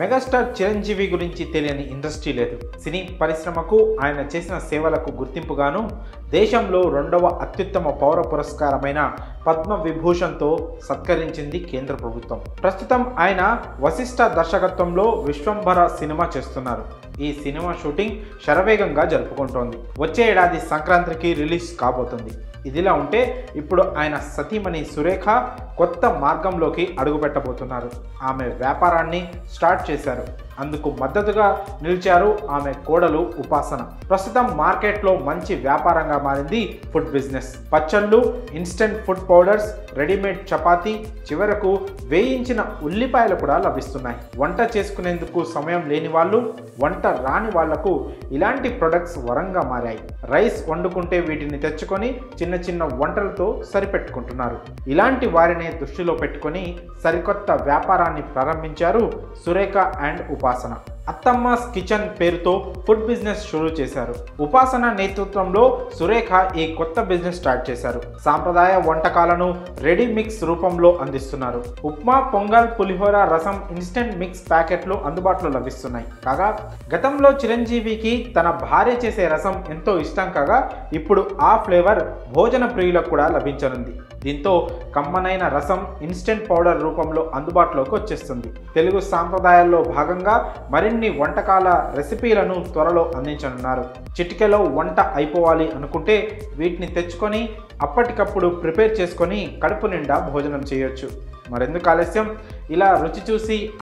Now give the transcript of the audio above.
Megastar Chiranjeevi గురించి తెలియని industry లేదు. సినీ పరిశ్రమకు ఆయన చేసిన సేవలకు గుర్తింపుగాను దేశంలో 2వ అత్యుత్తమ పౌర పురస్కారమైన పద్మ విభూషణ్తో సత్కరించింది కేంద్ర ప్రభుత్వం. ప్రస్తుతం ఆయన వశిష్ఠ దర్శకత్వంలో విశ్వంభర సినిమా చేస్తున్నారు. ఈ సినిమా షూటింగ్ శరవేగంగా జరుపుకుంటోంది. వచ్చే ఏడాది సంక్రాంతికి రిలీజ్ కాబోతుంది. ఇదిలా ఉంటే ఇప్పుడు ఆయన సతీమణి సురేఖ కొత్త మార్గంలోకి అడుగుపెట్టబోతున్నారు. ఆమె వ్యాపారాన్ని స్టార్ట్ చేశారు. అందుకు మద్దతుగా నిలిచారు ఆమె కోడలు ఉపాసన. ప్రస్తుతం మార్కెట్లో మంచి వ్యాపారంగా మారింది ఫుడ్ బిజినెస్. పచ్చళ్ళు, instant food powders, readymade chapati, చివరకు వేయించిన ఉల్లిపాయలు కూడా లభిస్తున్నాయి. వంట చేసుకునేందుకు సమయం లేని వాళ్ళు, వంట రాని వాళ్లకు ఇలాంటి ప్రొడక్ట్స్ వరంగా మారాయి. రైస్ వండుకుంటే వీటిని తెచ్చుకొని చిన్న చిన్న వంటలతో సరిపెట్టుకుంటున్నారు. ఇలాంటి వారిని దృష్టిలో పెట్టుకొని సరికొత్త వ్యాపారాన్ని ప్రారంభించారు సురేఖ అండ్ ఉపాసన. అత్తమ్మాస్ కిచెన్ పేరుతో ఫుడ్ బిజినెస్ షురూ చేశారు. ఉపాసన నేతృత్వంలో సురేఖ ఈ కొత్త బిజినెస్ స్టార్ట్ చేశారు. సాంప్రదాయ వంటకాలను రెడీ మిక్స్ రూపంలో అందిస్తున్నారు. ఉప్మా, పొంగల్, పులిహోర, రసం, ఇన్స్టెంట్ మిక్స్ ప్యాకెట్లు అందుబాటులో లభిస్తున్నాయి. కాగా గతంలో చిరంజీవికి తన భార్య చేసే రసం ఎంతో ఇష్టం కాగా ఇప్పుడు ఆ ఫ్లేవర్ భోజన ప్రియులకు కూడా లభించనుంది. దీంతో కమ్మనైన రసం ఇన్స్టెంట్ పౌడర్ రూపంలో అందుబాటులోకి వచ్చేస్తుంది. తెలుగు సాంప్రదాయాల్లో భాగంగా మరిన్ని వంటకాల రెసిపీలను త్వరలో అందించనున్నారు. చిటికెలో వంట అయిపోవాలి అనుకుంటే వీటిని తెచ్చుకొని అప్పటికప్పుడు ప్రిపేర్ చేసుకొని కడుపు నిండా భోజనం చేయొచ్చు. మరెందుకు ఆలస్యం? ఇలా రుచి చూసి